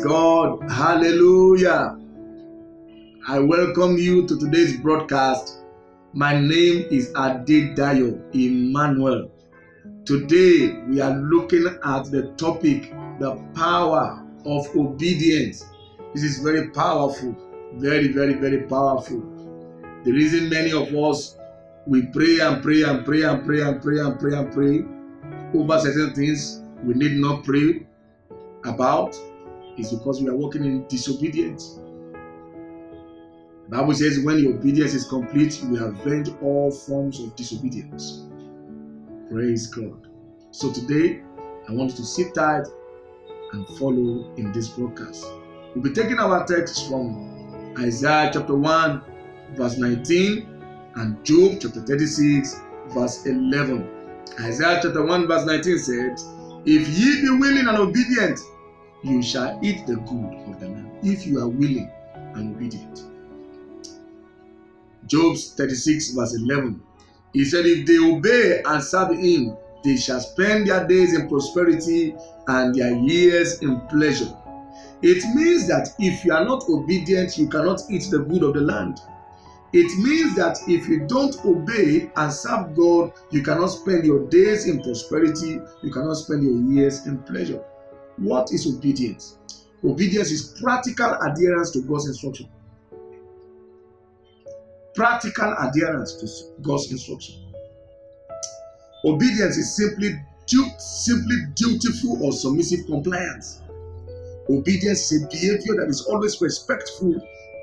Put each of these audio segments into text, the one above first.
God. Hallelujah. I welcome you to today's broadcast. My name is Adedayo Emmanuel. Today we are looking at the topic, the power of obedience. This is very powerful. Very, very, very powerful. The reason many of us, we pray and pray and pray and pray and pray and pray and pray over certain things we need not pray about is because we are walking in disobedience. The Bible says when your obedience is complete, you will avenge all forms of disobedience. Praise God. So today, I want you to sit tight and follow in this broadcast. We'll be taking our text from Isaiah chapter 1, verse 19, and Job chapter 36, verse 11. Isaiah chapter 1, verse 19 said, "If ye be willing and obedient, you shall eat the good of the land." If you are willing and obedient. Job 36, verse 11. He said, "If they obey and serve him, they shall spend their days in prosperity and their years in pleasure." It means that if you are not obedient, you cannot eat the good of the land. It means that if you don't obey and serve God, you cannot spend your days in prosperity, you cannot spend your years in pleasure. What is obedience? Obedience is practical adherence to God's instruction. Practical adherence to God's instruction. Obedience is simply dutiful or submissive compliance. Obedience is a behavior that is always respectful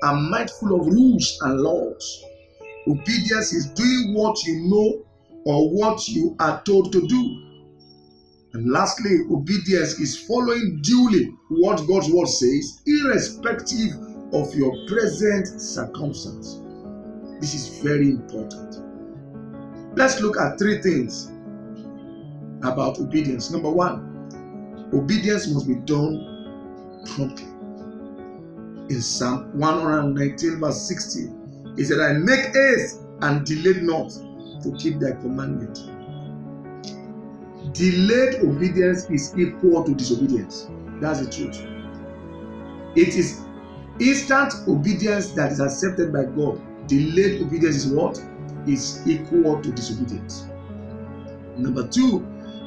and mindful of rules and laws. Obedience is doing what you know or what you are told to do. And lastly, obedience is following duly what God's word says, irrespective of your present circumstance. This is very important. Let's look at three things about obedience. Number one, obedience must be done promptly. In Psalm 119, verse 60, he said, "I make haste and delayed not to keep thy commandment." Delayed obedience is equal to disobedience. That's the truth. It is instant obedience that is accepted by God. Delayed obedience is what? Is equal to disobedience. Number two,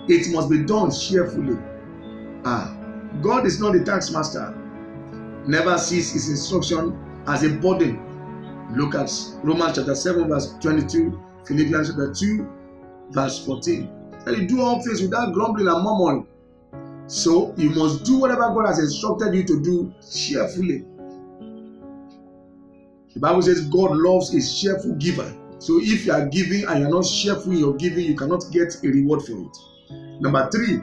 it must be done cheerfully. God is not the tax master. Never sees his instruction as a burden. Look at Romans chapter 7, verse 22, Philippians chapter 2, verse 14. And you do all things without grumbling and murmuring. So you must do whatever God has instructed you to do cheerfully. The Bible says God loves a cheerful giver. So if you are giving and you are not cheerful in your giving, you cannot get a reward for it. Number three,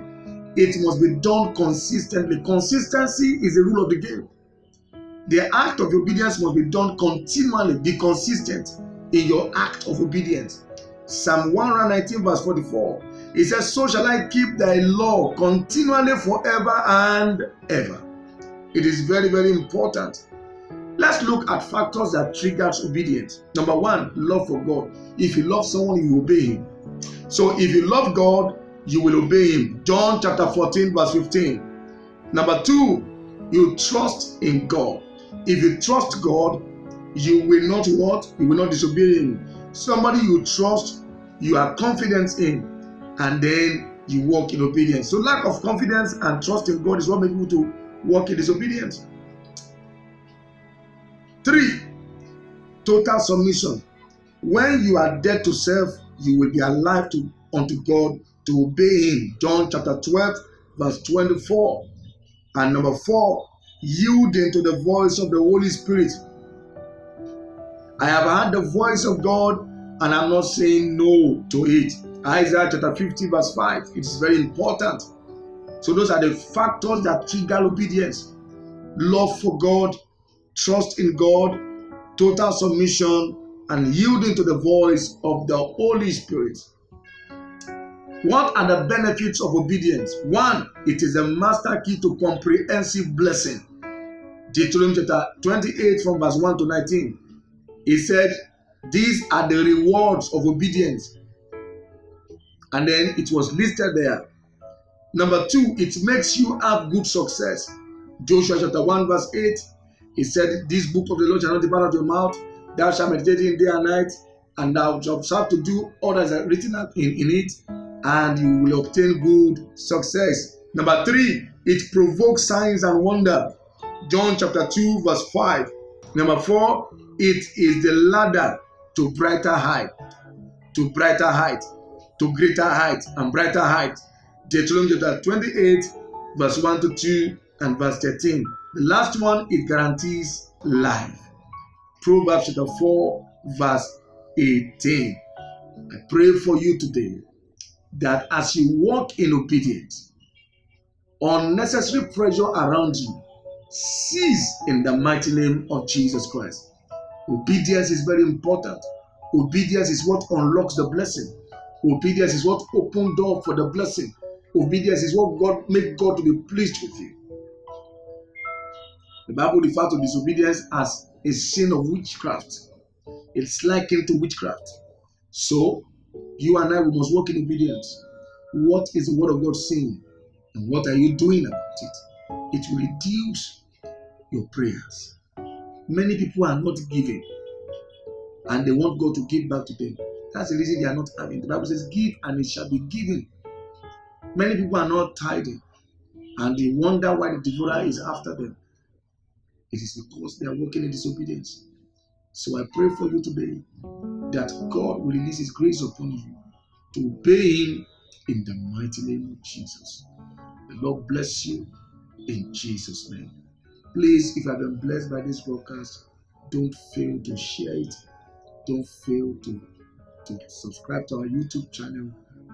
it must be done consistently. Consistency is the rule of the game. The act of obedience must be done continually. Be consistent in your act of obedience. Psalm 119, verse 44. It says, "So shall I keep thy law continually forever and ever." It is very, very important. Let's look at factors that triggers obedience. Number one, love for God. If you love someone, you obey him. So if you love God, you will obey him. John chapter 14, verse 15. Number two, you trust in God. If you trust God, you will not what? You will not disobey him. Somebody you trust, you are confident in, and then you walk in obedience. So lack of confidence and trust in God is what makes people to walk in disobedience. Three, total submission. When you are dead to self, you will be alive unto God to obey him. John chapter 12, verse 24. And number four, yielding to the voice of the Holy Spirit. I have heard the voice of God and I'm not saying no to it. Isaiah chapter 50, verse 5. It's very important. So those are the factors that trigger obedience. Love for God, trust in God, total submission, and yielding to the voice of the Holy Spirit. What are the benefits of obedience? One, it is a master key to comprehensive blessing. Deuteronomy chapter 28 from verse 1 to 19. He said, these are the rewards of obedience. And then it was listed there. Number two, it makes you have good success. Joshua chapter 1 verse 8, he said, this book of the Lord shall not depart out of your mouth, thou shalt meditate in day and night, and thou shalt observe to do all that is written in it, and you will obtain good success. Number 3, it provokes signs and wonder. John chapter 2 verse 5. Number 4, it is the ladder to brighter height, to brighter height, to greater height and brighter height. Deuteronomy chapter 28 verse 1 to 2 and verse 13. The last one, it guarantees life. Proverbs chapter 4 verse 18. I pray for you today that as you walk in obedience, unnecessary pressure around you cease in the mighty name of Jesus Christ. Obedience is very important. Obedience is what unlocks the blessing. Obedience is what opens door for the blessing. Obedience is what God make God to be pleased with you. The Bible refers to disobedience as a sin of witchcraft. It's likened to witchcraft. So, you and I, we must walk in obedience. What is the word of God saying? And what are you doing about it? It will reduce your prayers. Many people are not giving, and they want God to give back to them. That's the reason they are not having. The Bible says, give and it shall be given. Many people are not tithing, and they wonder why the devourer is after them. It is because they are walking in disobedience. So I pray for you today that God will release His grace upon you to obey Him in the mighty name of Jesus. The Lord bless you in Jesus' name. Please, if you have been blessed by this broadcast, don't fail to share it. Don't fail to subscribe to our YouTube channel.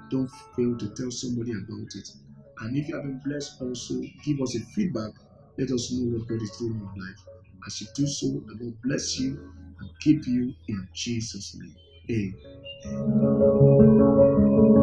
Don't fail to tell somebody about it. And if you have been blessed, also give us a feedback. Let us know what God is doing in your life. As you do so, the Lord bless you and keep you in Jesus' name. Amen.